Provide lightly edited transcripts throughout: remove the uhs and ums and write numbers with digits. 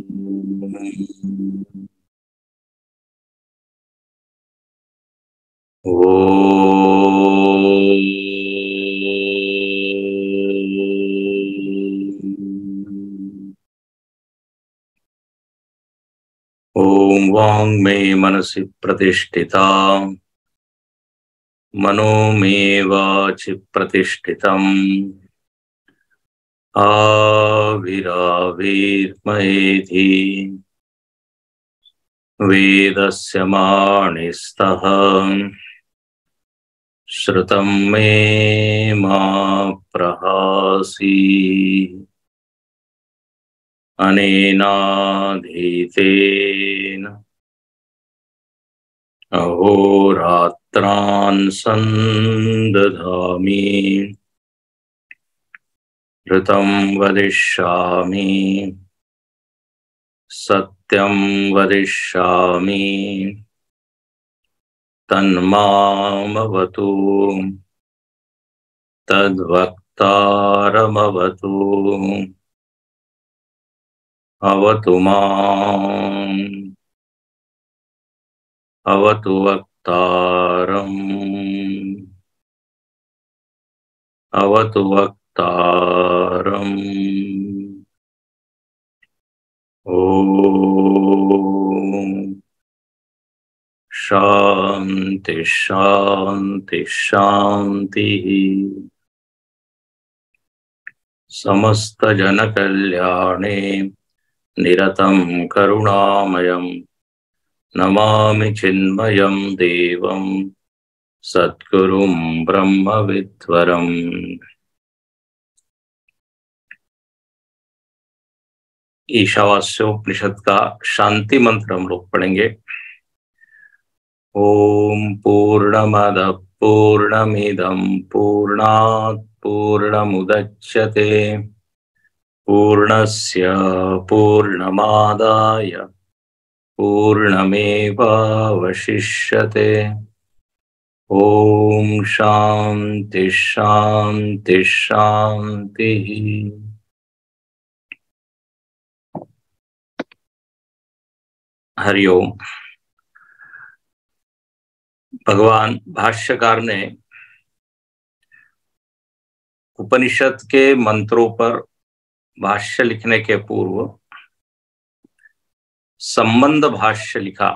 ओम वांग मे मनसि प्रतिष्ठिता मनो मे वाचि प्रतिष्ठितम् आविराविर्मयेधि वेदस्य माणिस्तः श्रुतं मे मा प्रहासी अनेनाधीतेन अहोरात्रान् सन्दधामि ऋतं वदिष्यामि सत्यं वदिष्यामि तन्मामवतु तद्वक्तारमवतु अवतु माम् अवतु वक्तारम् अवतु वक्तारम्। ओम शांति शांति शांति। समस्त जन कल्याणे निरतं करुणामयम् नमामि चिन्मयं देवं सद्गुरुं ब्रह्मविद्वरम्। ईशावास्योपनिषद का शांति मंत्र हम लोग पढ़ेंगे। ओम पूर्णमदः पूर्णमिदं पूर्णात् पूर्णमुदच्यते पूर्णस्य पूर्णमादाय पूर्णमेवावशिष्यते। ओम शांति शांति शांति। हरिओम। भगवान भाष्यकार ने उपनिषद के मंत्रों पर भाष्य लिखने के पूर्व संबंध भाष्य लिखा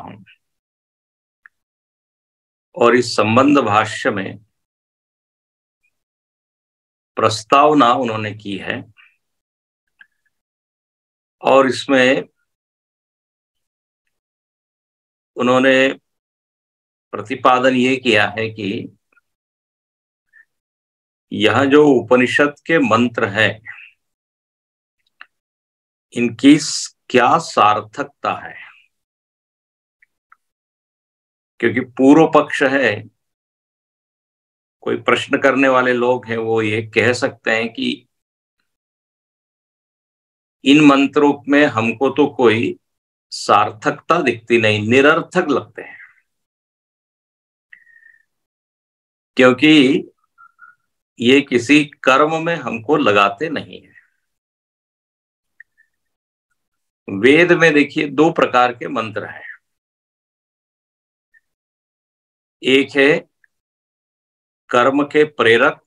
और इस संबंध भाष्य में प्रस्तावना उन्होंने की है और इसमें उन्होंने प्रतिपादन ये किया है कि यह जो उपनिषद के मंत्र है इनकी क्या सार्थकता है, क्योंकि पूर्व पक्ष है, कोई प्रश्न करने वाले लोग हैं वो ये कह सकते हैं कि इन मंत्रों में हमको तो कोई सार्थकता दिखती नहीं, निरर्थक लगते हैं, क्योंकि ये किसी कर्म में हमको लगाते नहीं है। वेद में देखिए दो प्रकार के मंत्र हैं। एक है कर्म के प्रेरक,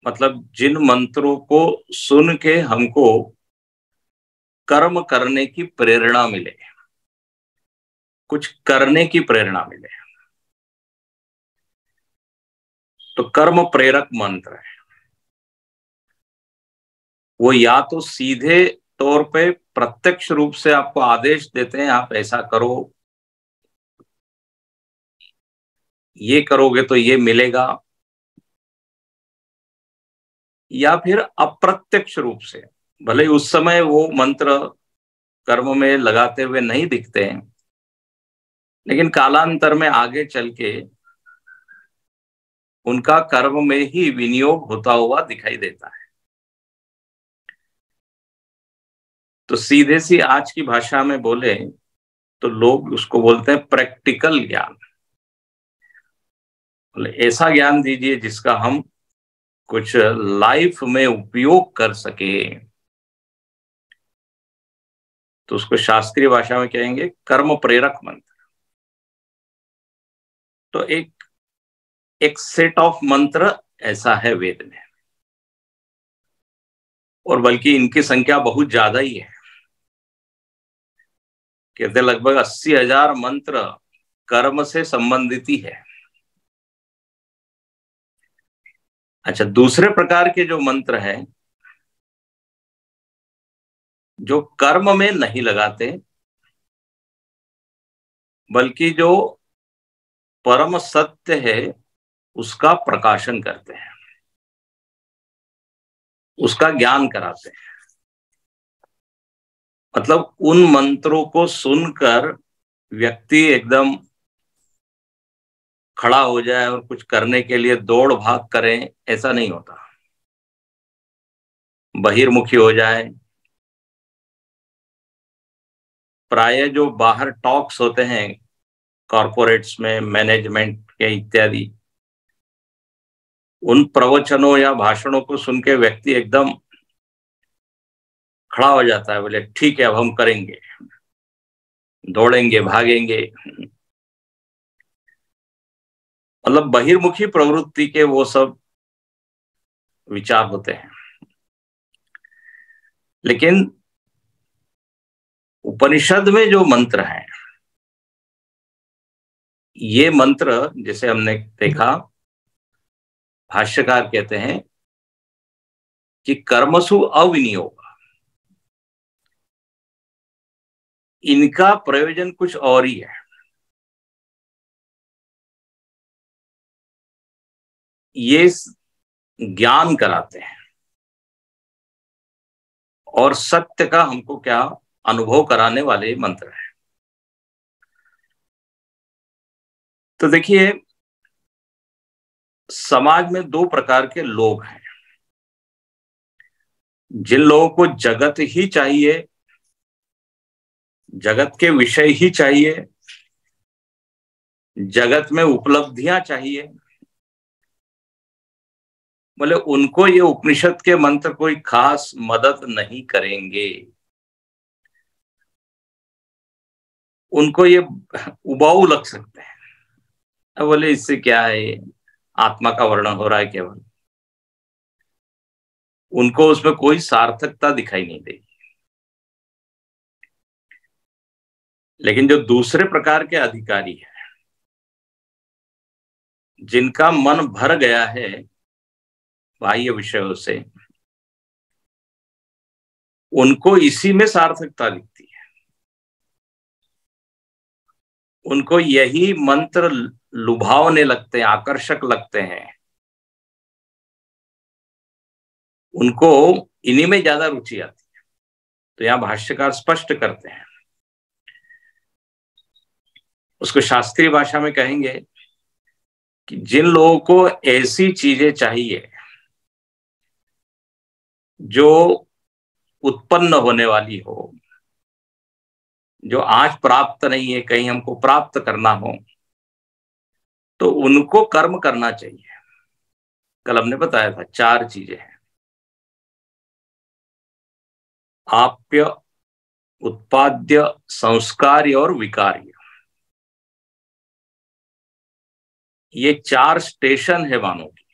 मतलब जिन मंत्रों को सुन के हमको कर्म करने की प्रेरणा मिले, कुछ करने की प्रेरणा मिले, तो कर्म प्रेरक मंत्र है। वो या तो सीधे तौर पे प्रत्यक्ष रूप से आपको आदेश देते हैं आप ऐसा करो, ये करोगे तो ये मिलेगा, या फिर अप्रत्यक्ष रूप से, भले उस समय वो मंत्र कर्म में लगाते हुए नहीं दिखते हैं, लेकिन कालांतर में आगे चल के उनका कर्म में ही विनियोग होता हुआ दिखाई देता है। तो सीधे सी आज की भाषा में बोले तो लोग उसको बोलते हैं प्रैक्टिकल ज्ञान। ऐसा ज्ञान दीजिए जिसका हम कुछ लाइफ में उपयोग कर सके। तो उसको शास्त्रीय भाषा में कहेंगे कर्म प्रेरक मंत्र। तो एक सेट ऑफ मंत्र ऐसा है वेद में, और बल्कि इनकी संख्या बहुत ज्यादा ही है। कहते लगभग 80,000 मंत्र कर्म से संबंधित ही है। अच्छा, दूसरे प्रकार के जो मंत्र हैं जो कर्म में नहीं लगाते, बल्कि जो परम सत्य है उसका प्रकाशन करते हैं, उसका ज्ञान कराते हैं। मतलब उन मंत्रों को सुनकर व्यक्ति एकदम खड़ा हो जाए और कुछ करने के लिए दौड़ भाग करें, ऐसा नहीं होता। बहिर्मुखी हो जाए। प्राय जो बाहर टॉक्स होते हैं कॉरपोरेट्स में, मैनेजमेंट के इत्यादि, उन प्रवचनों या भाषणों को सुन के व्यक्ति एकदम खड़ा हो जाता है, बोले ठीक है अब हम करेंगे, दौड़ेंगे भागेंगे। मतलब बहिर्मुखी प्रवृत्ति के वो सब विचार होते हैं। लेकिन उपनिषद में जो मंत्र हैं, ये मंत्र जैसे हमने देखा, भाष्यकार कहते हैं कि कर्मसु अविनियोग, इनका प्रयोजन कुछ और ही है। ये ज्ञान कराते हैं और सत्य का हमको क्या अनुभव कराने वाले मंत्र हैं। तो देखिए, समाज में दो प्रकार के लोग हैं। जिन लोगों को जगत ही चाहिए, जगत के विषय ही चाहिए, जगत में उपलब्धियां चाहिए, बोले उनको ये उपनिषद के मंत्र कोई खास मदद नहीं करेंगे। उनको ये उबाऊ लग सकते हैं। अब बोले इससे क्या है, आत्मा का वर्णन हो रहा है केवल। उनको उसमें कोई सार्थकता दिखाई नहीं देगी। लेकिन जो दूसरे प्रकार के अधिकारी हैं, जिनका मन भर गया है बाह्य विषयों से, उनको इसी में सार्थकता दिखती है। उनको यही मंत्र लुभावने लगते हैं, आकर्षक लगते हैं। उनको इन्हीं में ज्यादा रुचि आती है। तो यहां भाष्यकार स्पष्ट करते हैं, उसको शास्त्रीय भाषा में कहेंगे कि जिन लोगों को ऐसी चीजें चाहिए जो उत्पन्न होने वाली हो, जो आज प्राप्त नहीं है, कहीं हमको प्राप्त करना हो, तो उनको कर्म करना चाहिए। कल हमने बताया था 4 चीजें हैं: आप्य, उत्पाद्य, संस्कार्य और विकार्य। ये 4 स्टेशन है मानव की।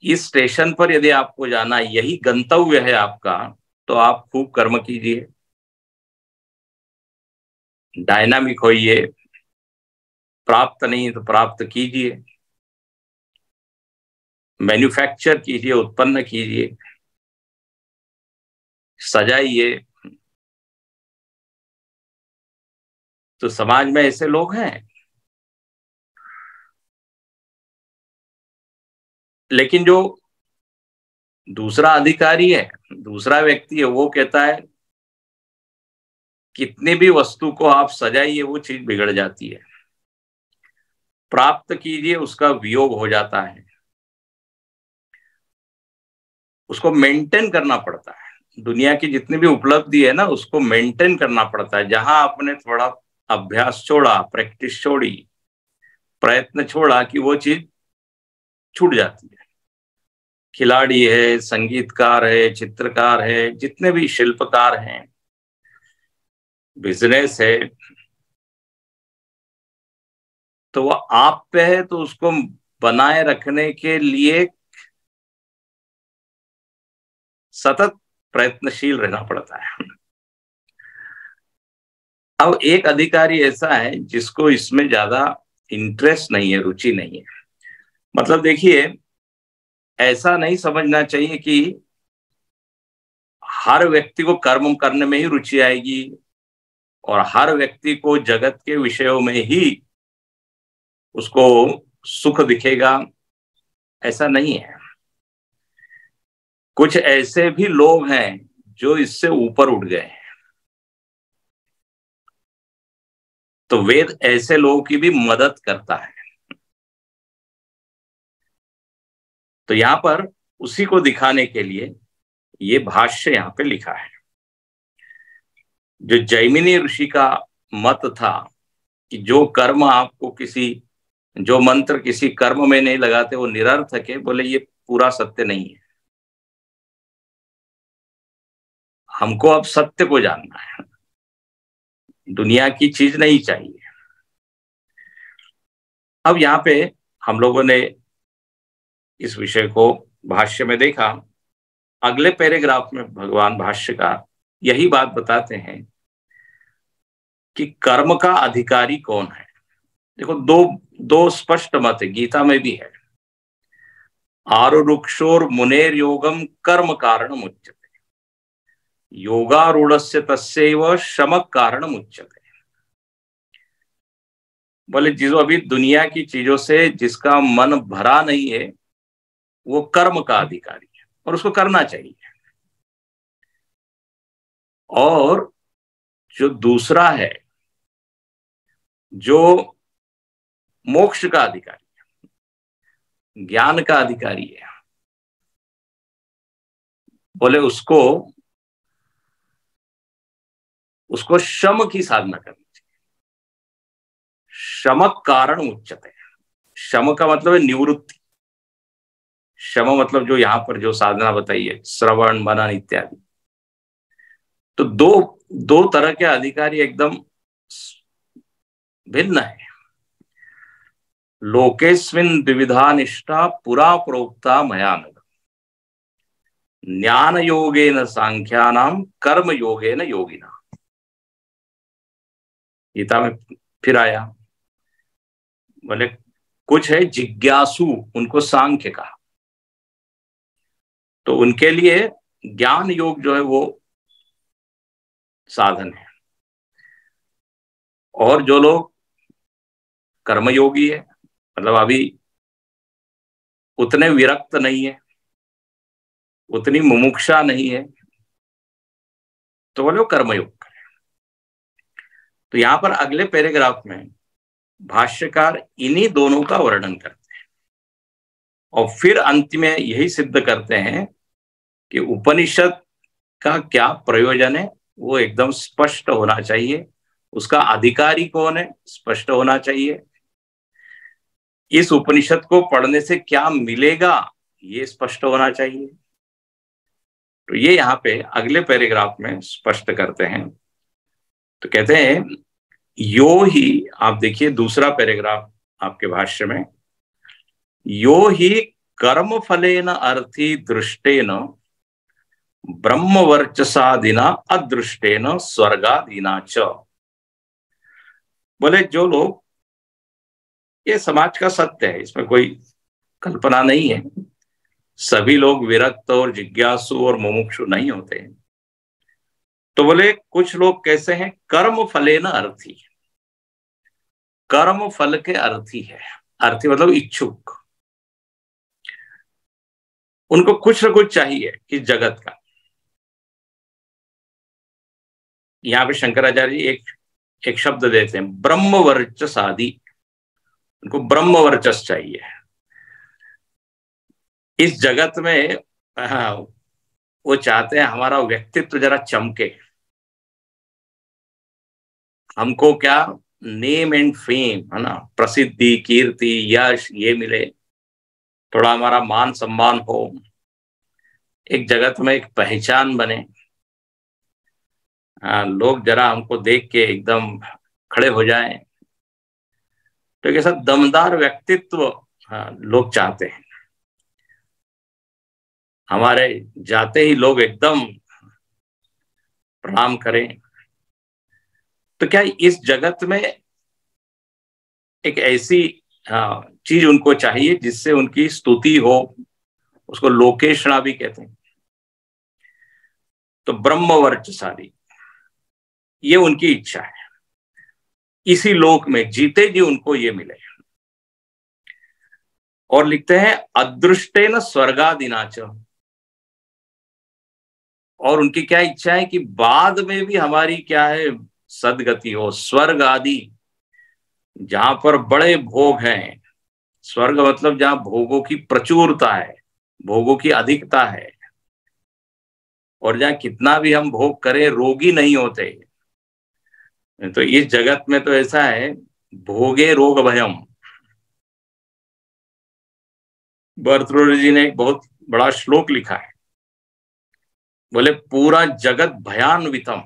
इस स्टेशन पर यदि आपको जाना, यही गंतव्य है आपका, तो आप खूब कर्म कीजिए, डायनामिक होइए, प्राप्त नहीं तो प्राप्त कीजिए, मैन्युफैक्चर कीजिए, उत्पन्न कीजिए, सजाइए। तो समाज में ऐसे लोग हैं। लेकिन जो दूसरा अधिकारी है, दूसरा व्यक्ति है, वो कहता है कितनी भी वस्तु को आप सजाइए वो चीज बिगड़ जाती है, प्राप्त कीजिए उसका वियोग हो जाता है, उसको मेंटेन करना पड़ता है। दुनिया की जितनी भी उपलब्धि है ना, उसको मेंटेन करना पड़ता है। जहां आपने थोड़ा अभ्यास छोड़ा, प्रैक्टिस छोड़ी, प्रयत्न छोड़ा, कि वो चीज छूट जाती है। खिलाड़ी है, संगीतकार है, चित्रकार है, जितने भी शिल्पकार हैं, बिजनेस है, तो वो आप पे है, तो उसको बनाए रखने के लिए सतत प्रयत्नशील रहना पड़ता है। अब एक अधिकारी ऐसा है जिसको इसमें ज्यादा इंटरेस्ट नहीं है, रुचि नहीं है। मतलब देखिए, ऐसा नहीं समझना चाहिए कि हर व्यक्ति को कर्म करने में ही रुचि आएगी और हर व्यक्ति को जगत के विषयों में ही उसको सुख दिखेगा, ऐसा नहीं है। कुछ ऐसे भी लोग हैं जो इससे ऊपर उठ गए हैं, तो वेद ऐसे लोगों की भी मदद करता है। तो यहां पर उसी को दिखाने के लिए ये भाष्य यहां पे लिखा है। जो जैमिनी ऋषि का मत था कि जो कर्म आपको जो मंत्र किसी कर्म में नहीं लगाते वो निरर्थक है, बोले ये पूरा सत्य नहीं है। हमको अब सत्य को जानना है, दुनिया की चीज नहीं चाहिए। अब यहाँ पे हम लोगों ने इस विषय को भाष्य में देखा। अगले पैराग्राफ में भगवान भाष्यकार यही बात बताते हैं कि कर्म का अधिकारी कौन है। देखो, दो दो स्पष्ट मत है, गीता में भी है। आरुरुक्षोर मुनेर योगम कर्म कारण मुच्यते, योगारूढ़स्य तस्यैव शमक कारण मुच्यते। बोले जो अभी दुनिया की चीजों से जिसका मन भरा नहीं है, वो कर्म का अधिकारी है और उसको करना चाहिए। और जो दूसरा है, जो मोक्ष का अधिकारी है, ज्ञान का अधिकारी है, बोले उसको शम की साधना करनी चाहिए। शमक कारण उच्चते। शम का मतलब है निवृत्ति। शम मतलब जो यहां पर जो साधना बताई है, श्रवण मनन इत्यादि। तो दो दो तरह के अधिकारी एकदम भिन्न है। लोकेस्मिन् द्विविधा निष्ठा पुरा प्रोक्ता मया नघ, ज्ञान योगेन सांख्यानाम कर्म योगेन योगिना। गीता में फिर आया, बोले कुछ है जिज्ञासु, उनको सांख्य कहा, तो उनके लिए ज्ञान योग जो है वो साधन है। और जो लोग कर्मयोगी है, मतलब अभी उतने विरक्त नहीं है, उतनी मुमुक्षा नहीं है, तो बोले वो कर्मयोग करें। तो यहां पर अगले पैराग्राफ में भाष्यकार इन्हीं दोनों का वर्णन करते हैं और फिर अंत में यही सिद्ध करते हैं कि उपनिषद का क्या प्रयोजन है, वो एकदम स्पष्ट होना चाहिए। उसका अधिकारी कौन है, स्पष्ट होना चाहिए। इस उपनिषद को पढ़ने से क्या मिलेगा, ये स्पष्ट होना चाहिए। तो ये यहाँ पे अगले पैराग्राफ में स्पष्ट करते हैं। तो कहते हैं यो ही, आप देखिए दूसरा पैराग्राफ आपके भाष्य में, यो ही कर्म फलेन अर्थी दृष्टेन ब्रह्म वर्चसादिना अदृष्टेन स्वर्गादिना च। बोले जो लोग, ये समाज का सत्य है, इसमें कोई कल्पना नहीं है, सभी लोग विरक्त और जिज्ञासु और मुमुक्षु नहीं होते हैं। तो बोले कुछ लोग कैसे हैं, कर्म फलेन अर्थी, कर्म फल के अर्थी है। अर्थी मतलब इच्छुक, उनको कुछ ना कुछ चाहिए इस जगत का। यहाँ पे शंकराचार्य जी एक शब्द देते हैं, ब्रह्म वर्चसादि। उनको ब्रह्म वर्चस चाहिए इस जगत में। हाँ, वो चाहते हैं हमारा व्यक्तित्व जरा चमके, हमको क्या नेम एंड फेम, है ना, प्रसिद्धि कीर्ति यश ये मिले, थोड़ा हमारा मान सम्मान हो, एक जगत में एक पहचान बने। हाँ, लोग जरा हमको देख के एकदम खड़े हो जाएं, तो एक ऐसा दमदार व्यक्तित्व, हाँ, लोग चाहते हैं। हमारे जाते ही लोग एकदम प्रणाम करें। तो क्या इस जगत में एक ऐसी, हाँ, चीज उनको चाहिए जिससे उनकी स्तुति हो, उसको लोकेशना भी कहते हैं। तो ब्रह्मवर्चसारी, ये उनकी इच्छा है, इसी लोक में जीते जी उनको ये मिले। और लिखते हैं अदृष्टेन स्वर्गादिनाच, और उनकी क्या इच्छा है कि बाद में भी हमारी क्या है, सदगति हो, स्वर्ग आदि, जहां पर बड़े भोग हैं। स्वर्ग मतलब जहां भोगों की प्रचुरता है, भोगों की अधिकता है, और जहां कितना भी हम भोग करें रोगी नहीं होते। तो इस जगत में तो ऐसा है, भोगे रोग भयम। भर्तृहरि जी ने एक बहुत बड़ा श्लोक लिखा है, बोले पूरा जगत भयान्वितम,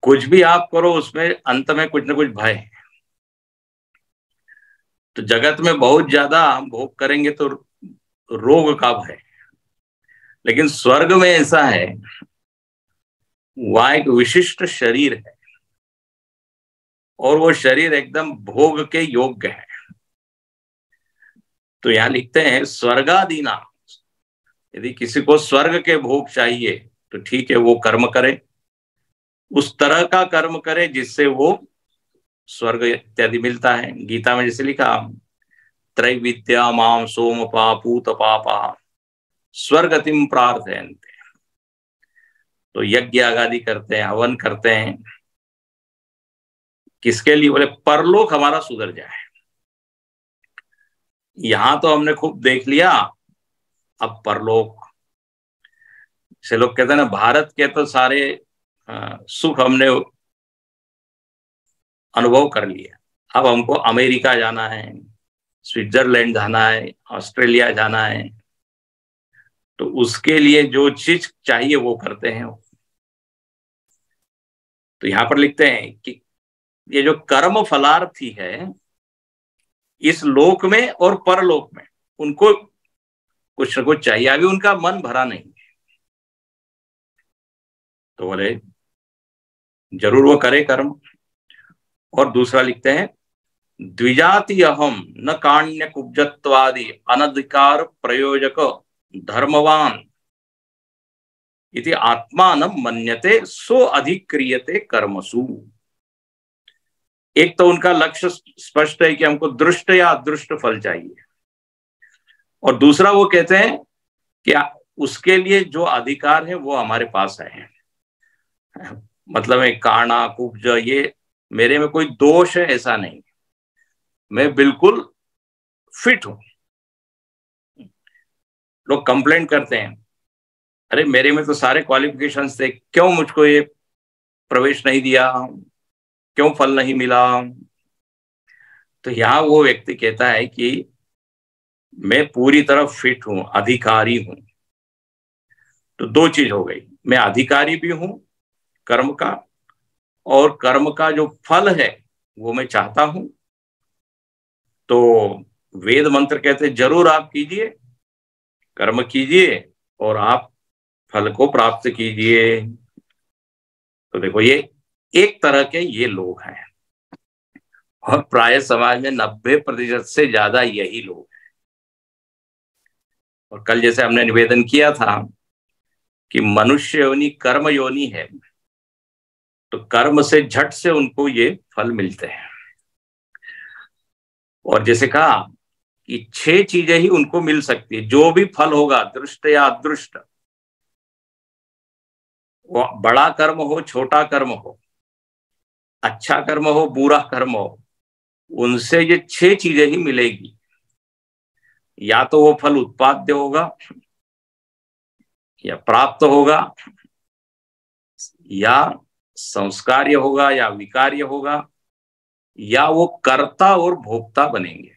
कुछ भी आप करो उसमें अंत में कुछ ना कुछ भय है। तो जगत में बहुत ज्यादा हम भोग करेंगे तो रोग का भय, लेकिन स्वर्ग में ऐसा है, वह एक विशिष्ट शरीर है, और वो शरीर एकदम भोग के योग्य है। तो यहां लिखते हैं स्वर्गादीना, यदि किसी को स्वर्ग के भोग चाहिए तो ठीक है, वो कर्म करे, उस तरह का कर्म करे जिससे वो स्वर्ग इत्यादि मिलता है। गीता में जैसे लिखा, त्रैविद्या माम सोम पापूत पापा स्वर्गतिम प्रार्थयन्ते। तो यज्ञ आदि करते हैं, हवन करते हैं, किसके लिए? बोले परलोक हमारा सुधर जाए। यहां तो हमने खूब देख लिया, अब परलोक से लोग कहते हैं ना, भारत के तो सारे सुख हमने अनुभव कर लिया, अब हमको अमेरिका जाना है, स्विट्जरलैंड जाना है, ऑस्ट्रेलिया जाना है। तो उसके लिए जो चीज चाहिए वो करते हैं। तो यहां पर लिखते हैं कि ये जो कर्म फलार्थी है, इस लोक में और परलोक में उनको कुछ न कुछ चाहिए, अभी उनका मन भरा नहीं। तो बोले जरूर वो करे कर्म। और दूसरा लिखते हैं द्विजाति अहम न काण्य कुब्जत्वादि अनधिकार प्रयोजक धर्मवान इति आत्मानं मन्यते सो अधिक्रियते कर्मसु। एक तो उनका लक्ष्य स्पष्ट है कि हमको दृष्ट या अदृष्ट फल चाहिए, और दूसरा वो कहते हैं कि उसके लिए जो अधिकार है वो हमारे पास है। मतलब है काणा कुब्ज, ये मेरे में कोई दोष है ऐसा नहीं, मैं बिल्कुल फिट हूं। लोग कंप्लेंट करते हैं, अरे मेरे में तो सारे क्वालिफिकेशंस थे, क्यों मुझको ये प्रवेश नहीं दिया, क्यों फल नहीं मिला? तो यहां वो व्यक्ति कहता है कि मैं पूरी तरह फिट हूं, अधिकारी हूं। तो दो चीज हो गई, मैं अधिकारी भी हूं कर्म का, और कर्म का जो फल है वो मैं चाहता हूं। तो वेद मंत्र कहते हैं जरूर आप कीजिए, कर्म कीजिए और आप फल को प्राप्त कीजिए। तो देखो ये एक तरह के ये लोग हैं, और प्राय समाज में 90% से ज्यादा यही लोग हैं। और कल जैसे हमने निवेदन किया था कि मनुष्य योनि कर्म योनि है, तो कर्म से झट से उनको ये फल मिलते हैं। और जैसे कहा कि 6 चीजें ही उनको मिल सकती है, जो भी फल होगा दृष्ट या अदृष्ट, वो बड़ा कर्म हो छोटा कर्म हो, अच्छा कर्म हो बुरा कर्म हो, उनसे ये 6 चीजें ही मिलेगी। या तो वो फल उत्पाद्य होगा, या प्राप्त होगा, या संस्कार्य होगा, या विकार्य होगा, या वो कर्ता और भोक्ता बनेंगे,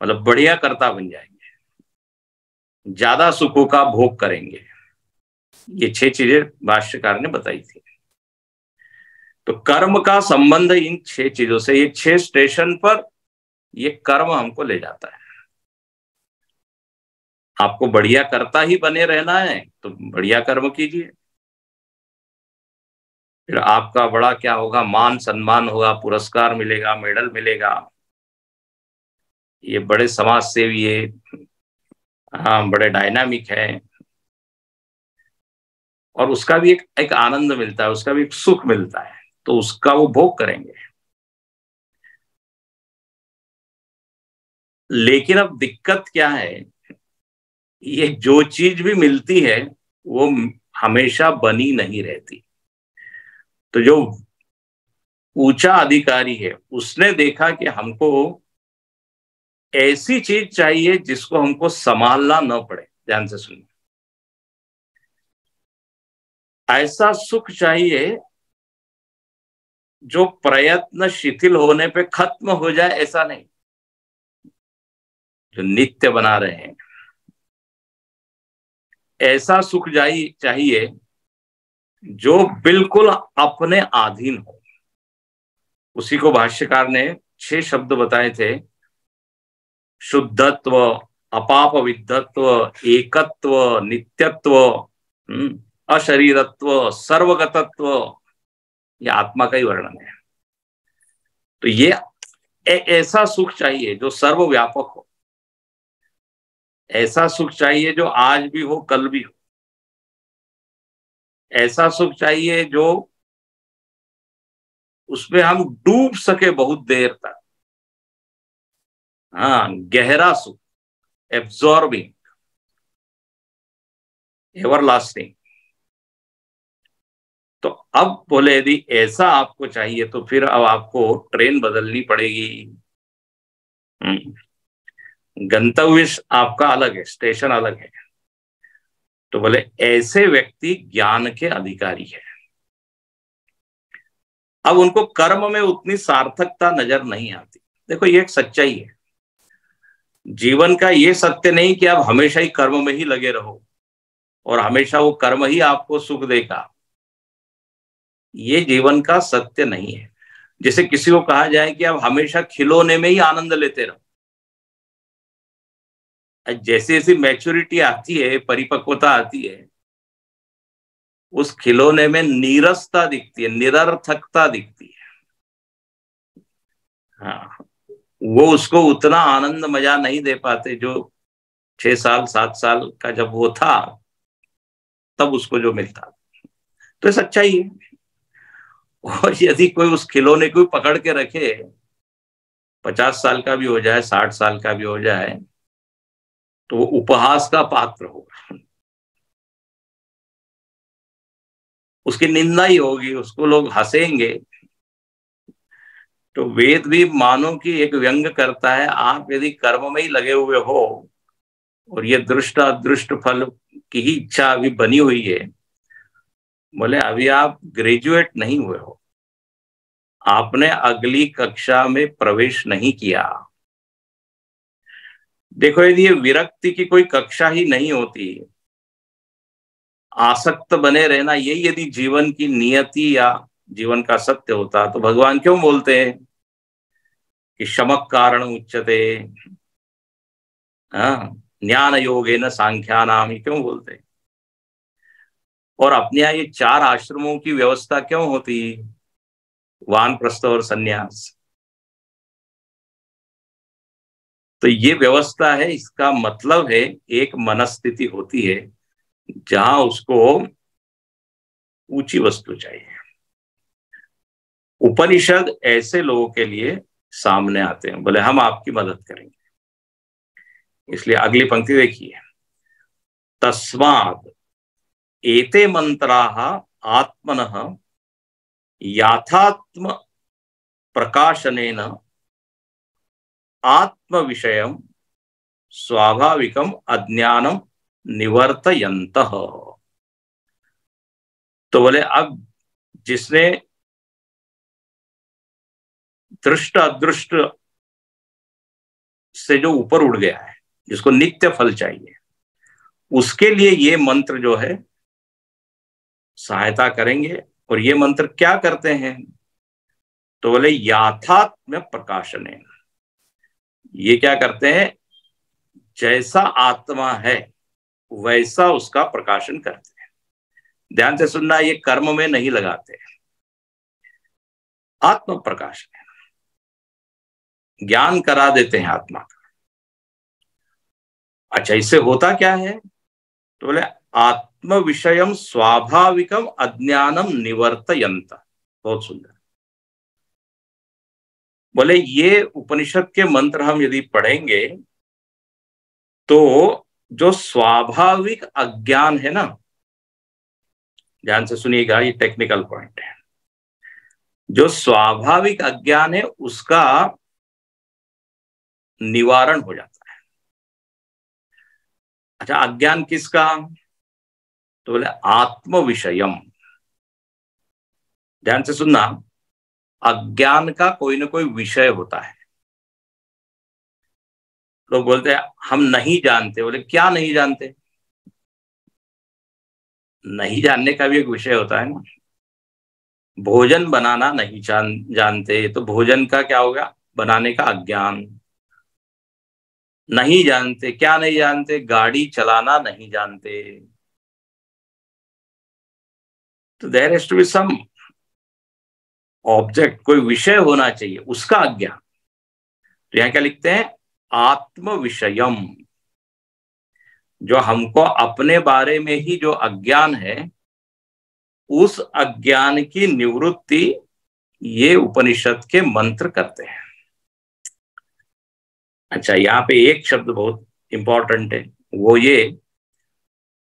मतलब बढ़िया कर्ता बन जाएंगे। ज्यादा सुखों का भोग करेंगे। ये 6 चीजें भाष्यकार ने बताई थी। तो कर्म का संबंध इन 6 चीजों से, ये 6 स्टेशन पर ये कर्म हमको ले जाता है। आपको बढ़िया करता ही बने रहना है तो बढ़िया कर्म कीजिए, फिर आपका बड़ा क्या होगा, मान सम्मान होगा, पुरस्कार मिलेगा, मेडल मिलेगा, ये बड़े समाज सेवी है, हाँ बड़े डायनामिक है, और उसका भी एक आनंद मिलता है, उसका भी एक सुख मिलता है, तो उसका वो भोग करेंगे। लेकिन अब दिक्कत क्या है, ये जो चीज भी मिलती है वो हमेशा बनी नहीं रहती। तो जो ऊंचा अधिकारी है उसने देखा कि हमको ऐसी चीज चाहिए जिसको हमको संभालना न पड़े। ध्यान से सुनिए, ऐसा सुख चाहिए जो प्रयत्न शिथिल होने पे खत्म हो जाए, ऐसा नहीं, जो नित्य बना रहे हैं। ऐसा सुख चाहिए जो बिल्कुल अपने अधीन हो। उसी को भाष्यकार ने 6 शब्द बताए थे: शुद्धत्व, अपाप विद्धत्व, एकत्व, नित्यत्व, अशरीरत्व, सर्वगतत्व। ये आत्मा का ही वर्णन है। तो ये ऐसा सुख चाहिए जो सर्वव्यापक हो, ऐसा सुख चाहिए जो आज भी हो कल भी हो, ऐसा सुख चाहिए जो उसमें हम डूब सके बहुत देर तक। हाँ, गहरा सुख, एब्जॉर्बिंग, एवरलास्टिंग। तो अब बोले यदि ऐसा आपको चाहिए तो फिर अब आपको ट्रेन बदलनी पड़ेगी। गंतव्य आपका अलग है, स्टेशन अलग है। तो बोले ऐसे व्यक्ति ज्ञान के अधिकारी है। अब उनको कर्म में उतनी सार्थकता नजर नहीं आती। देखो ये एक सच्चाई है, जीवन का ये सत्य नहीं कि आप हमेशा ही कर्म में ही लगे रहो और हमेशा वो कर्म ही आपको सुख देगा। ये जीवन का सत्य नहीं है। जैसे किसी को कहा जाए कि आप हमेशा खिलौने में ही आनंद लेते रहो, जैसे जैसी मैच्योरिटी आती है, परिपक्वता आती है, उस खिलौने में नीरसता दिखती है, निरर्थकता दिखती है। हाँ, वो उसको उतना आनंद मजा नहीं दे पाते जो 6 साल 7 साल का जब वो था तब उसको जो मिलता। तो ये सच्चाई है। और यदि कोई उस खिलौने को पकड़ के रखे, 50 साल का भी हो जाए, 60 साल का भी हो जाए, तो वो उपहास का पात्र होगा, उसकी निंदा ही होगी, उसको लोग हंसेंगे। तो वेद भी मानो कि एक व्यंग करता है, आप यदि कर्म में ही लगे हुए हो और ये दृष्ट अदृष्ट फल की ही इच्छा अभी बनी हुई है, बोले अभी आप ग्रेजुएट नहीं हुए हो, आपने अगली कक्षा में प्रवेश नहीं किया। देखो यदि ये विरक्ति की कोई कक्षा ही नहीं होती, आसक्त बने रहना यही यदि जीवन की नियति या जीवन का सत्य होता, तो भगवान क्यों बोलते हैं कि शमक कारण उच्यते, हाँ, ज्ञान योगेन सांख्यानाम, क्यों बोलते हैं? और अपने यहाँ ये 4 आश्रमों की व्यवस्था क्यों होती, वानप्रस्थ और सन्यास? तो ये व्यवस्था है, इसका मतलब है एक मनस्थिति होती है जहां उसको ऊंची वस्तु चाहिए। उपनिषद ऐसे लोगों के लिए सामने आते हैं, बोले हम आपकी मदद करेंगे। इसलिए अगली पंक्ति देखिए: तस्माद एते मंत्राः आत्मनः याथात्म प्रकाशनेन आत्म विषयम स्वाभाविकम अज्ञानम निवर्तयन्तः। तो बोले अब जिसने दृष्ट अदृष्ट से जो ऊपर उड़ गया है, जिसको नित्य फल चाहिए, उसके लिए ये मंत्र जो है सहायता करेंगे। और ये मंत्र क्या करते हैं? तो बोले याथात्म्य प्रकाशन है। ये क्या करते हैं? जैसा आत्मा है वैसा उसका प्रकाशन करते हैं। ध्यान से सुनना, ये कर्म में नहीं लगाते, आत्म प्रकाशन है, ज्ञान करा देते हैं आत्मा का। अच्छा, इससे होता क्या है? तो बोले आत्म विषयम स्वाभाविकम अज्ञानम निवर्तयंत। बहुत सुंदर। बोले ये उपनिषद के मंत्र हम यदि पढ़ेंगे तो जो स्वाभाविक अज्ञान है ना, ध्यान से सुनिएगा, ये टेक्निकल पॉइंट है। जो स्वाभाविक अज्ञान है उसका निवारण हो जाता है। अच्छा, अज्ञान किसका? तो बोले आत्म विषयम। ध्यान से सुनना, अज्ञान का कोई ना कोई विषय होता है। लोग बोलते हैं हम नहीं जानते। बोले क्या नहीं जानते? नहीं जानने का भी एक विषय होता है ना। भोजन बनाना नहीं जानते तो भोजन का क्या होगा? बनाने का अज्ञान। नहीं जानते, क्या नहीं जानते? गाड़ी चलाना नहीं जानते। तो there has to be some object, कोई विषय होना चाहिए, उसका अज्ञान। तो यहां क्या लिखते हैं? आत्म विषयम। जो हमको अपने बारे में ही जो अज्ञान है, उस अज्ञान की निवृत्ति ये उपनिषद के मंत्र करते हैं। अच्छा, यहाँ पे एक शब्द बहुत इंपॉर्टेंट है, वो ये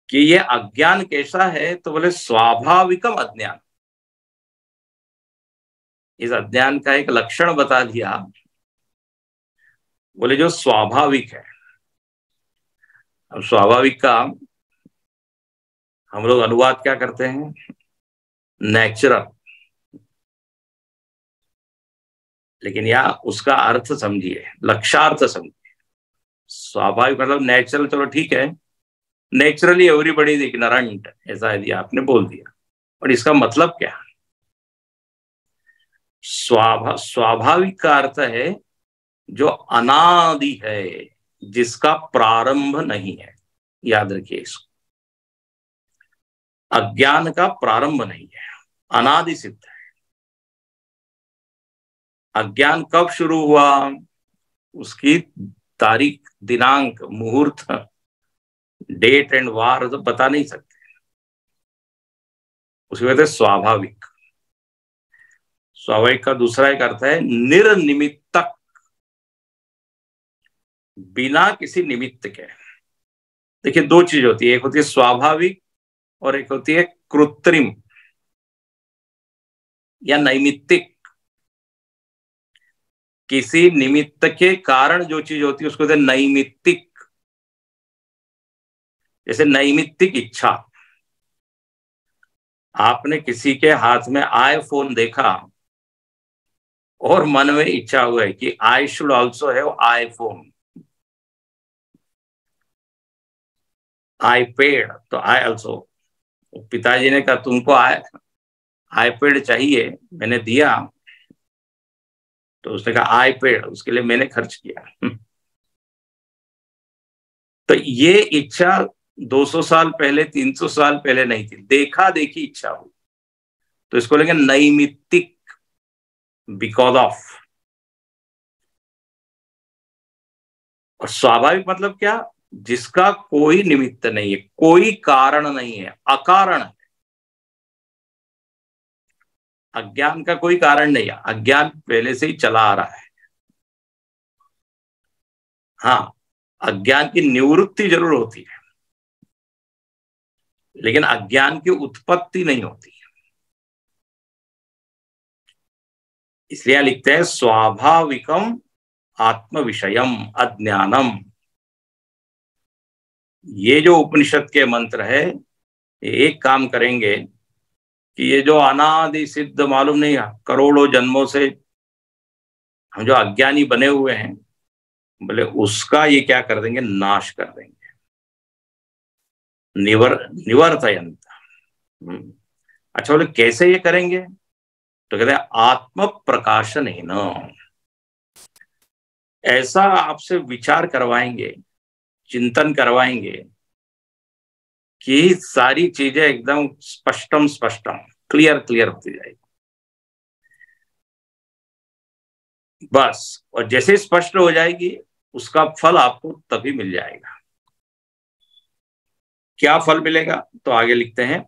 कि ये अज्ञान कैसा है? तो बोले स्वाभाविकम अज्ञान। इस अज्ञान का एक लक्षण बता दिया। बोले जो स्वाभाविक है। अब स्वाभाविक का हम लोग अनुवाद क्या करते हैं? नेचुरल। लेकिन यहाँ उसका अर्थ समझिए, लक्षार्थ समझिए। स्वाभाविक मतलब नेचुरल, चलो ठीक है, नेचुरली एवरीबडी इज इग्नोरेंट, ऐसा यदि आपने बोल दिया, और इसका मतलब क्या? स्वाभाविक का अर्थ है जो अनादि है, जिसका प्रारंभ नहीं है। याद रखिए इसको। अज्ञान का प्रारंभ नहीं है, अनादि सिद्ध है। अज्ञान कब शुरू हुआ? उसकी तारीख, दिनांक, मुहूर्त, डेट एंड वार तो बता नहीं सकते। उसकी वजह से स्वाभाविक। स्वाभाविक का दूसरा एक अर्थ है निर्निमित्तक, बिना किसी निमित्त के। देखिए दो चीज होती है, एक होती है स्वाभाविक और एक होती है कृत्रिम या नैमित्तिक। किसी निमित्त के कारण जो चीज होती है उसको कहते हैं नैमित्तिक। जैसे नैमित्तिक इच्छा, आपने किसी के हाथ में आईफोन देखा और मन में इच्छा हुआ है कि I should also have iPhone. I paid, तो आई ऑल्सो। पिताजी ने कहा तुमको आईपैड चाहिए, मैंने दिया, तो उसने कहा आईपैड, उसके लिए मैंने खर्च किया। तो ये इच्छा 200 साल पहले, 300 साल पहले नहीं थी, देखा देखी इच्छा हुई, तो इसको लेंगे नैमित्तिक, बिकॉज ऑफ। और स्वाभाविक मतलब क्या? जिसका कोई निमित्त नहीं है, कोई कारण नहीं है, अकारण है। अज्ञान का कोई कारण नहीं है, अज्ञान पहले से ही चला आ रहा है। हाँ, अज्ञान की निवृत्ति जरूर होती है, लेकिन अज्ञान की उत्पत्ति नहीं होती। इसलिए लिखते हैं स्वाभाविकम आत्म विषयम अज्ञानम। ये जो उपनिषद के मंत्र है, ये एक काम करेंगे कि ये जो अनादि सिद्ध, मालूम नहीं करोड़ों जन्मों से हम जो अज्ञानी बने हुए हैं, बोले उसका ये क्या कर देंगे? नाश कर देंगे। निवर्तयंत। अच्छा, बोले कैसे ये करेंगे? तो कहते हैं आत्म प्रकाशन है न। ऐसा आपसे विचार करवाएंगे, चिंतन करवाएंगे कि सारी चीजें एकदम स्पष्टम स्पष्टम, क्लियर क्लियर होती जाएगी बस। और जैसे स्पष्ट हो जाएगी उसका फल आपको तभी मिल जाएगा। क्या फल मिलेगा? तो आगे लिखते हैं,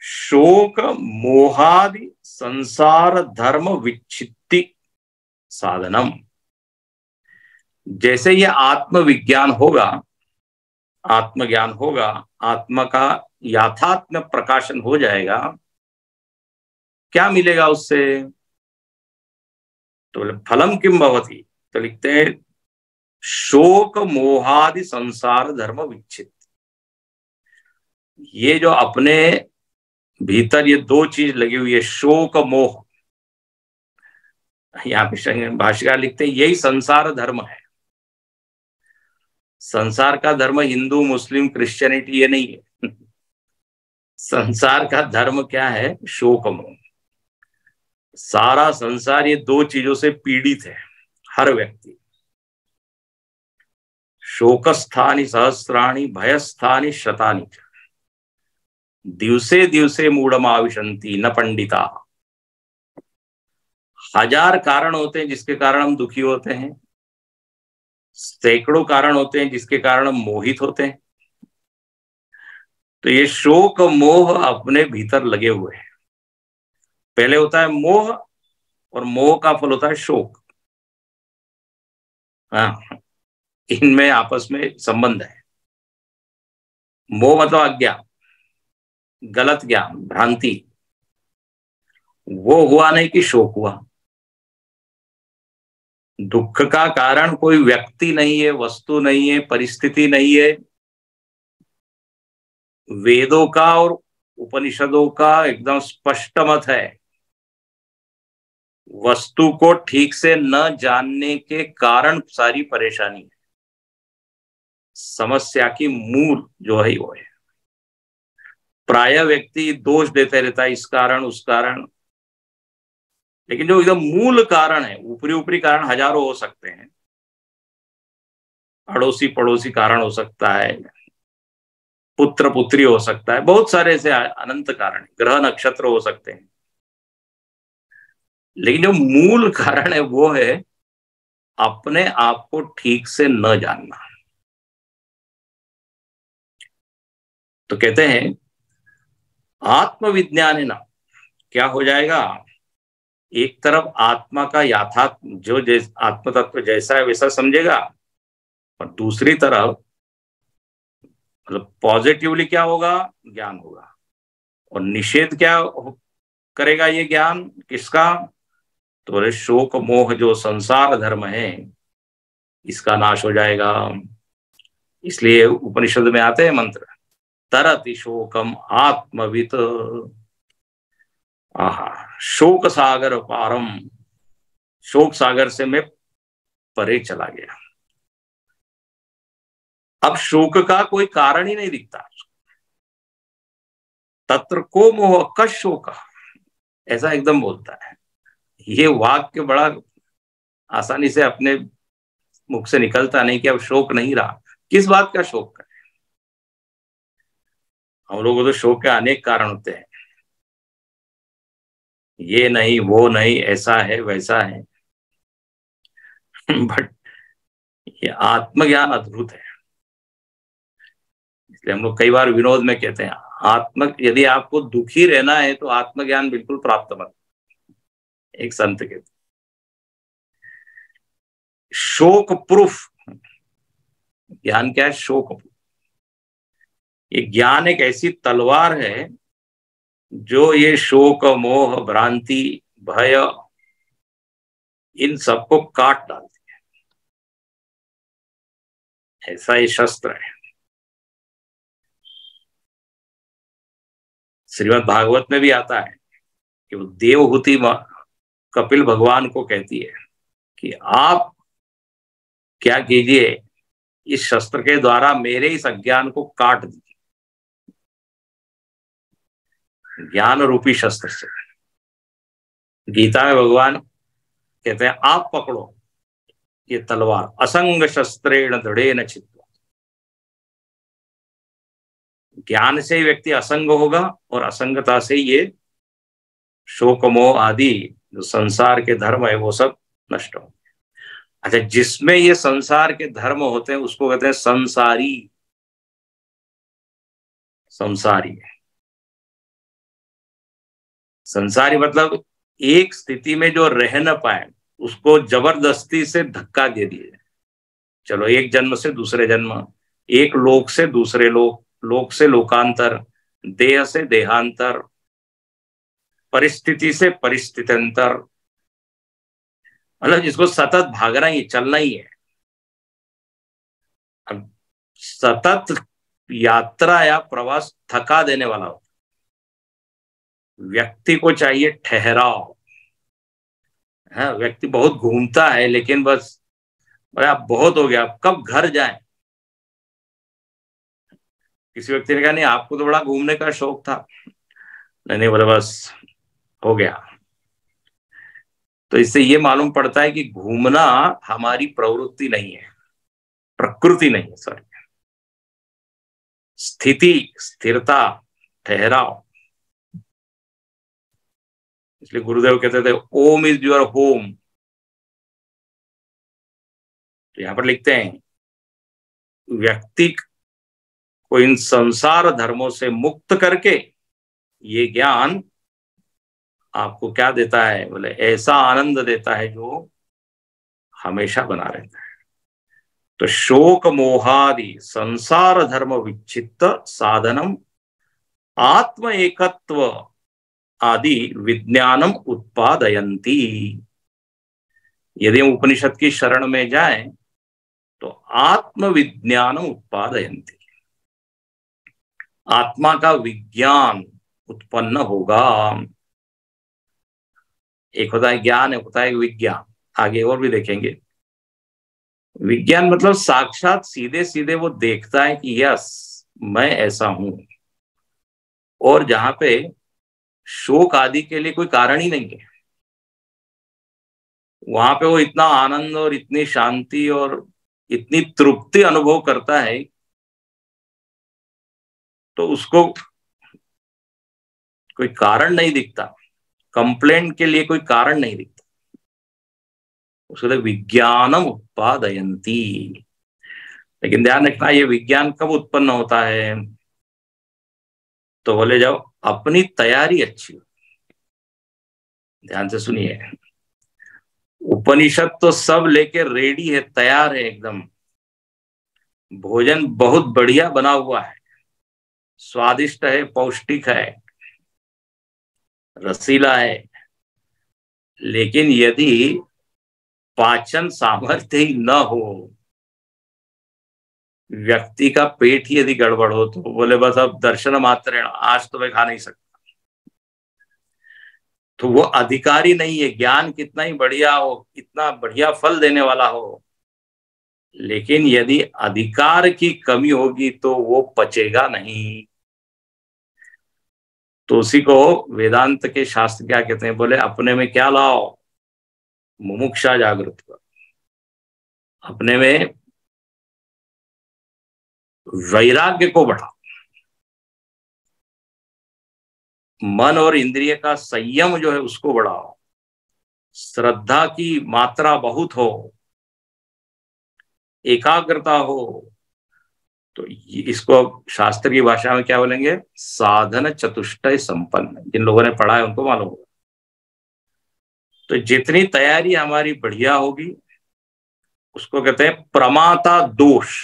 शोक मोहादि संसार धर्म विच्छित्ति साधनम। जैसे ये आत्मविज्ञान होगा, आत्मज्ञान होगा, आत्मा का यथात्म प्रकाशन हो जाएगा, क्या मिलेगा उससे? तो बोले फलम किम भवति। तो लिखते हैं शोक मोहादि संसार धर्म विच्छित। ये जो अपने भीतर ये दो चीज लगी हुई है, शोक मोह, यहाँ पे भाष्यकार लिखते हैं यही संसार धर्म है। संसार का धर्म हिंदू मुस्लिम क्रिश्चियनिटी ये नहीं है। संसार का धर्म क्या है? शोक मोह। सारा संसार ये दो चीजों से पीड़ित है, हर व्यक्ति। शोकस्थानि सहस्राणि भयस्थानि शतानि दिवसे दिवसे मूढ़माविशन्ति न पंडिता। हजार कारण होते हैं जिसके कारण हम दुखी होते हैं, सैकड़ों कारण होते हैं जिसके कारण हम मोहित होते हैं। तो ये शोक मोह अपने भीतर लगे हुए हैं। पहले होता है मोह, और मोह का फल होता है शोक। हाँ, इनमें आपस में संबंध है। मोह मतलब अज्ञान, गलत ज्ञान, भ्रांति। वो हुआ नहीं कि शोक हुआ। दुख का कारण कोई व्यक्ति नहीं है, वस्तु नहीं है, परिस्थिति नहीं है। वेदों का और उपनिषदों का एकदम स्पष्ट मत है, वस्तु को ठीक से न जानने के कारण सारी परेशानी है। समस्या की मूल जो है वो है। प्राय व्यक्ति दोष देते रहता है, इस कारण उस कारण, लेकिन जो एकदम मूल कारण है, ऊपरी ऊपरी कारण हजारों हो सकते हैं, अड़ोसी पड़ोसी कारण हो सकता है, पुत्र पुत्री हो सकता है, बहुत सारे ऐसे अनंत कारण, ग्रह नक्षत्र हो सकते हैं, लेकिन जो मूल कारण है वो है अपने आप को ठीक से न जानना। तो कहते हैं आत्मविज्ञान है ना, क्या हो जाएगा? एक तरफ आत्मा का यथार्थ जो आत्म तत्व जैसा है वैसा समझेगा, और दूसरी तरफ मतलब पॉजिटिवली क्या होगा? ज्ञान होगा। और निषेध क्या करेगा ये ज्ञान? किसका? तो बोले शोक मोह जो संसार धर्म है इसका नाश हो जाएगा। इसलिए उपनिषद में आते हैं मंत्र, तरति शोकम आत्मवित। आहा, शोक सागर पारम, शोक सागर से मैं परे चला गया। अब शोक का कोई कारण ही नहीं दिखता। तत्र को मोह का शोक, ऐसा एकदम बोलता है। ये वाक्य बड़ा आसानी से अपने मुख से निकलता नहीं कि अब शोक नहीं रहा। किस बात का शोक है? हम लोगों को तो शोक के अनेक कारण होते हैं, ये नहीं वो नहीं, ऐसा है वैसा है। बट ये आत्मज्ञान अद्भुत है। इसलिए हम लोग कई बार विनोद में कहते हैं यदि आपको दुखी रहना है तो आत्मज्ञान बिल्कुल प्राप्त मत। एक संत के शोक प्रूफ ज्ञान क्या है? शोक प्रूफ। ये ज्ञान एक ऐसी तलवार है जो ये शोक मोह भ्रांति भय इन सबको काट डालती है। ऐसा ये शस्त्र है। श्रीमद् भागवत में भी आता है कि वो देवहूति कपिल भगवान को कहती है कि आप क्या कीजिए, इस शस्त्र के द्वारा मेरे इस अज्ञान को काट दीजिए। ज्ञान रूपी शस्त्र से। गीता में भगवान कहते हैं आप पकड़ो ये तलवार, असंग शस्त्रेण दृढ़ेन छित्त्वा। ज्ञान से ही व्यक्ति असंग होगा और असंगता से ये शोक मोह आदि जो संसार के धर्म है वो सब नष्ट होंगे। अच्छा, जिसमें ये संसार के धर्म होते हैं उसको कहते हैं संसारी। संसारी संसारी मतलब एक स्थिति में जो रह न पाए उसको जबरदस्ती से धक्का दे दिए। चलो, एक जन्म से दूसरे जन्म, एक लोक से दूसरे लोक, लोक से लोकांतर, देह से देहांतर, परिस्थिति से परिस्थित्यंतर, मतलब जिसको सतत भागना ही, चलना ही है। अब सतत यात्रा या प्रवास थका देने वाला होता, व्यक्ति को चाहिए ठहराव। हाँ, व्यक्ति बहुत घूमता है लेकिन बस अरे अब बहुत हो गया, अब कब घर जाएं। किसी व्यक्ति ने कहा नहीं आपको तो बड़ा घूमने का शौक था, नहीं बोले बस हो गया। तो इससे ये मालूम पड़ता है कि घूमना हमारी प्रवृत्ति नहीं है, प्रकृति नहीं है, सॉरी, स्थिति, स्थिरता, ठहराव। इसलिए गुरुदेव कहते थे ओम इज योर होम। तो यहां पर लिखते हैं व्यक्ति को इन संसार धर्मों से मुक्त करके ये ज्ञान आपको क्या देता है, बोले ऐसा आनंद देता है जो हमेशा बना रहता है। तो शोक मोहादि संसार धर्म विच्छित्त साधनम आत्म एकत्व आदि विज्ञानम उत्पादयन्ति। यदि हम उपनिषद की शरण में जाएं तो आत्मविज्ञानम उत्पादयन्ति, आत्मा का विज्ञान उत्पन्न होगा। एक होता है ज्ञान, एक होता है विज्ञान, आगे और भी देखेंगे। विज्ञान मतलब साक्षात सीधे सीधे वो देखता है कि यस मैं ऐसा हूं, और जहां पे शोक आदि के लिए कोई कारण ही नहीं है वहां पे वो इतना आनंद और इतनी शांति और इतनी तृप्ति अनुभव करता है, तो उसको कोई कारण नहीं दिखता, कंप्लेंट के लिए कोई कारण नहीं दिखता। उसको तो विज्ञानम उत्पादयन्ति। लेकिन ध्यान रखना ये विज्ञान कब उत्पन्न होता है, तो बोले जाओ अपनी तैयारी अच्छी हो। ध्यान से सुनिए, उपनिषद तो सब लेके रेडी है, तैयार है एकदम, भोजन बहुत बढ़िया बना हुआ है, स्वादिष्ट है, पौष्टिक है, रसीला है, लेकिन यदि पाचन सामर्थ्य ही न हो, व्यक्ति का पेट ही यदि गड़बड़ हो, तो बोले बस अब दर्शन मात्र आज तो मैं खा नहीं सकता, तो वो अधिकारी नहीं है। ज्ञान कितना ही बढ़िया हो, इतना बढ़िया फल देने वाला हो, लेकिन यदि अधिकार की कमी होगी तो वो पचेगा नहीं। तो उसी को वेदांत के शास्त्र क्या कहते हैं, बोले अपने में क्या लाओ, मुमुक्षा जागृत कर, अपने में वैराग्य को बढ़ाओ, मन और इंद्रिय का संयम जो है उसको बढ़ाओ, श्रद्धा की मात्रा बहुत हो, एकाग्रता हो। तो इसको शास्त्र की भाषा में क्या बोलेंगे, साधन चतुष्टय संपन्न। जिन लोगों ने पढ़ा है उनको मालूम होगा। तो जितनी तैयारी हमारी बढ़िया होगी उसको कहते हैं प्रमाता दोष।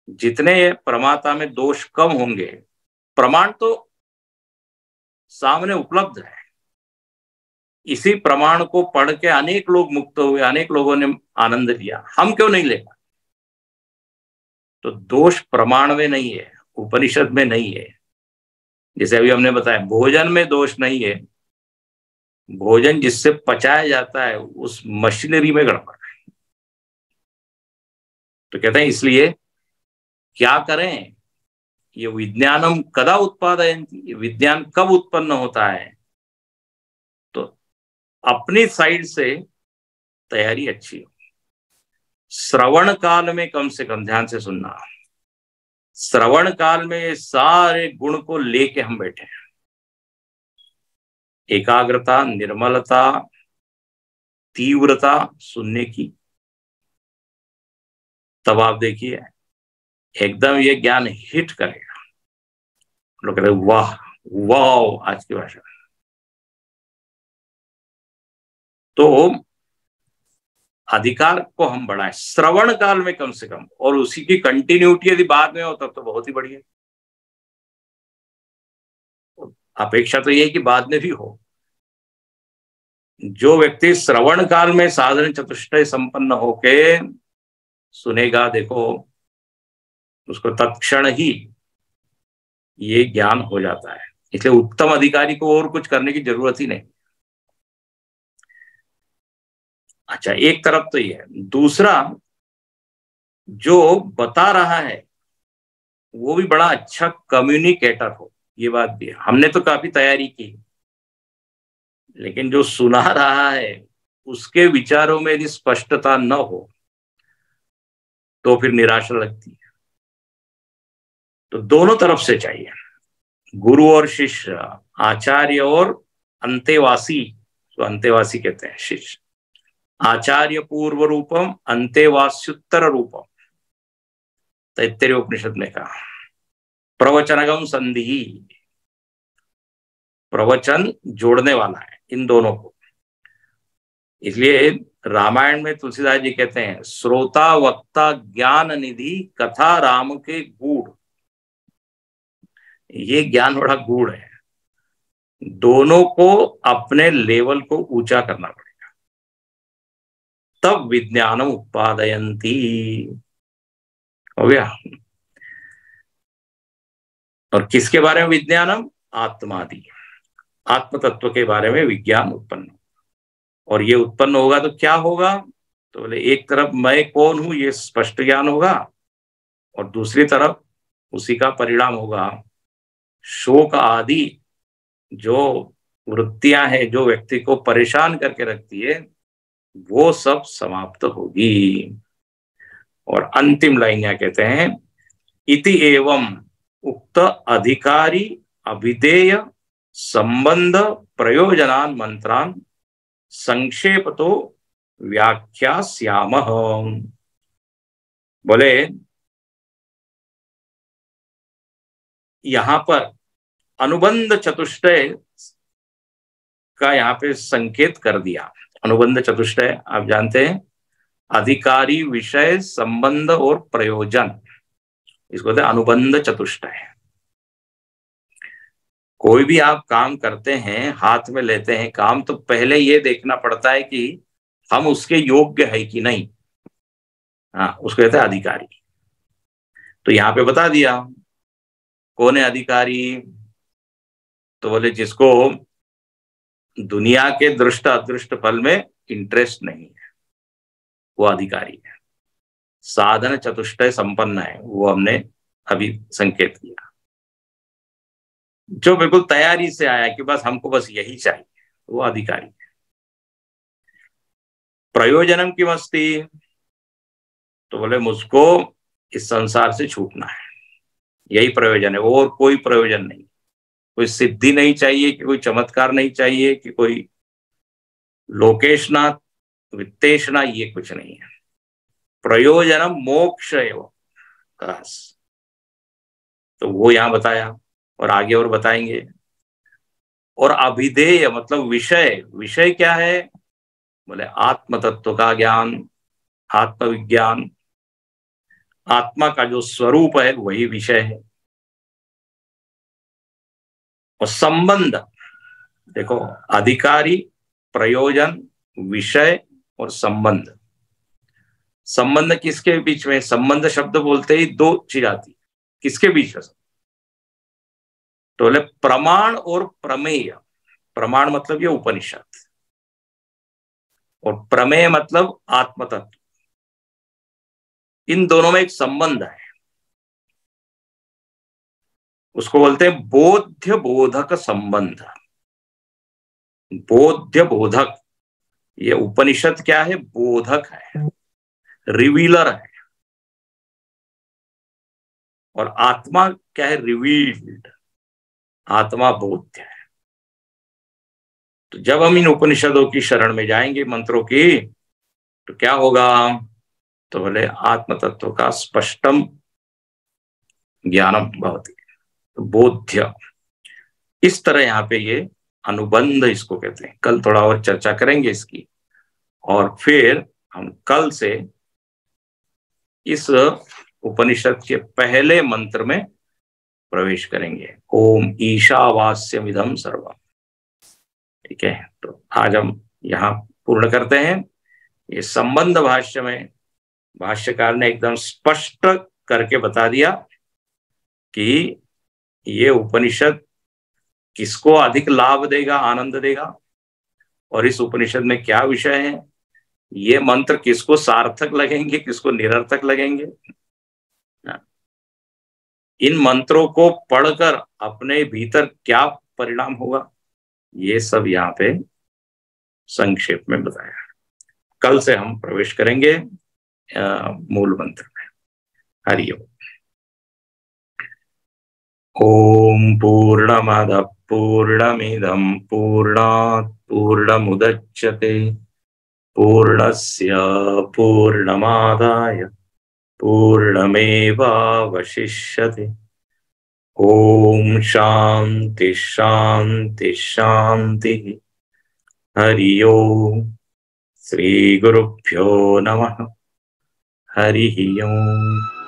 जितने प्रमाता में दोष कम होंगे, प्रमाण तो सामने उपलब्ध है, इसी प्रमाण को पढ़ के अनेक लोग मुक्त हुए, अनेक लोगों ने आनंद लिया, हम क्यों नहीं लेगा। तो दोष प्रमाण में नहीं है, उपनिषद में नहीं है। जैसे अभी हमने बताया भोजन में दोष नहीं है, भोजन जिससे पचाया जाता है उस मशीनरी में गड़बड़ है। तो कहते हैं इसलिए क्या करें, ये विज्ञानम कदा उत्पादयन्ति, ये विज्ञान कब उत्पन्न होता है। तो अपनी साइड से तैयारी अच्छी हो। श्रवण काल में कम से कम ध्यान से सुनना, श्रवण काल में ये सारे गुण को लेके हम बैठे हैं। एकाग्रता, निर्मलता, तीव्रता सुनने की। तब आप देखिए एकदम ये ज्ञान हिट करेगा। लोग कहते वाह वाह, आज की भाषा। तो अधिकार को हम बढ़ाएं श्रवण काल में कम से कम, और उसी की कंटिन्यूटी यदि बाद में हो तब तो बहुत ही बढ़िया। अपेक्षा तो ये है कि बाद में भी हो। जो व्यक्ति श्रवण काल में साधन चतुष्टय संपन्न होके सुनेगा, देखो उसको तत्क्षण ही ये ज्ञान हो जाता है। इसलिए उत्तम अधिकारी को और कुछ करने की जरूरत ही नहीं। अच्छा, एक तरफ तो ये है। दूसरा, जो बता रहा है वो भी बड़ा अच्छा कम्युनिकेटर हो, ये बात भी है। हमने तो काफी तैयारी की, लेकिन जो सुना रहा है उसके विचारों में यदि स्पष्टता न हो तो फिर निराशा लगती है। तो दोनों तरफ से चाहिए, गुरु और शिष्य, आचार्य और अंतेवासी। तो अंतेवासी कहते हैं शिष्य। आचार्य पूर्व रूपम, अंतेवास्युत्तर रूपम, तैत्तरीय उपनिषद ने कहा। प्रवचनगम संधि, प्रवचन जोड़ने वाला है इन दोनों को। इसलिए रामायण में तुलसीदास जी कहते हैं, श्रोता वक्ता ज्ञान निधि, कथा राम के गूढ़। ये ज्ञान बड़ा गूढ़ है। दोनों को अपने लेवल को ऊंचा करना पड़ेगा, तब विज्ञानम उत्पादयन्ति। हो गया। और किसके बारे में विज्ञानम? आत्मादि, आत्म तत्व के बारे में विज्ञान उत्पन्न। और ये उत्पन्न होगा तो क्या होगा? तो बोले एक तरफ मैं कौन हूं ये स्पष्ट ज्ञान होगा, और दूसरी तरफ उसी का परिणाम होगा शोक आदि जो वृत्तियां हैं जो व्यक्ति को परेशान करके रखती है, वो सब समाप्त होगी। और अंतिम लाइन क्या कहते हैं? इति एवं उक्त अधिकारी अभिधेय संबंध प्रयोजनान मंत्रान संक्षेप तो व्याख्यास्यामः। बोले यहां पर अनुबंध चतुष्टय का यहां पे संकेत कर दिया। अनुबंध चतुष्टय आप जानते हैं, अधिकारी, विषय, संबंध और प्रयोजन, इसको कहते हैं अनुबंध चतुष्टय। कोई भी आप काम करते हैं, हाथ में लेते हैं काम, तो पहले ये देखना पड़ता है कि हम उसके योग्य है कि नहीं। हाँ, उसको कहते हैं अधिकारी। तो यहाँ पे बता दिया कौन है अधिकारी। तो बोले जिसको दुनिया के दृष्ट अदृष्ट फल में इंटरेस्ट नहीं है, वो अधिकारी है। साधन चतुष्टय संपन्न है, वो हमने अभी संकेत किया। जो बिल्कुल तैयारी से आया कि बस हमको बस यही चाहिए, वो अधिकारी है। प्रयोजनम की मस्ती, तो बोले मुझको इस संसार से छूटना है, यही प्रयोजन है, और कोई प्रयोजन नहीं। कोई सिद्धि नहीं चाहिए, कि कोई चमत्कार नहीं चाहिए, कि कोई लोकेशना वित्तेशना, ये कुछ नहीं है। प्रयोजनम मोक्ष एवं बस। तो वो यहां बताया और आगे और बताएंगे। और अभिधेय मतलब विषय, विषय क्या है? बोले आत्म तत्व का ज्ञान, आत्मविज्ञान, आत्मा का जो स्वरूप है वही विषय है। और संबंध देखो, अधिकारी, प्रयोजन, विषय और संबंध। संबंध किसके बीच में? संबंध शब्द बोलते ही दो चीज आती, किसके बीच में? तो बोले प्रमाण और प्रमेय। प्रमाण मतलब ये उपनिषद, और प्रमेय मतलब आत्म तत्व। इन दोनों में एक संबंध है। उसको बोलते हैं बोध्य बोधक संबंध। बोध्य बोधक, ये उपनिषद क्या है? बोधक है, रिवीलर है। और आत्मा क्या है? रिवील्ड। आत्मा बोध्य है। तो जब हम इन उपनिषदों की शरण में जाएंगे, मंत्रों की, तो क्या होगा? तो बोले आत्म तत्व का स्पष्टम ज्ञानम भवति, तो बोध्य। इस तरह यहाँ पे ये अनुबंध इसको कहते हैं। कल थोड़ा और चर्चा करेंगे इसकी, और फिर हम कल से इस उपनिषद के पहले मंत्र में प्रवेश करेंगे। ओम ईशावास्यमिदं सर्वम। ठीक है, तो आज हम यहाँ पूर्ण करते हैं। ये संबंध भाष्य में भाष्यकार ने एकदम स्पष्ट करके बता दिया कि ये उपनिषद किसको अधिक लाभ देगा, आनंद देगा, और इस उपनिषद में क्या विषय है, ये मंत्र किसको सार्थक लगेंगे, किसको निरर्थक लगेंगे। इन मंत्रों को पढ़कर अपने भीतर क्या परिणाम होगा, ये सब यहाँ पे संक्षेप में बताया। कल से हम प्रवेश करेंगे मूल मंत्र में। हरिओम। ओम पूर्णमदः पूर्णमिदं पूर्णात् पूर्णमुदच्यते पूर्णस्य पूर्णमादाय पूर्णमेवावशिष्यते। ओम शांति शांति शांति। हरि ओम। श्री गुरुभ्यो नमः। हरि ओम।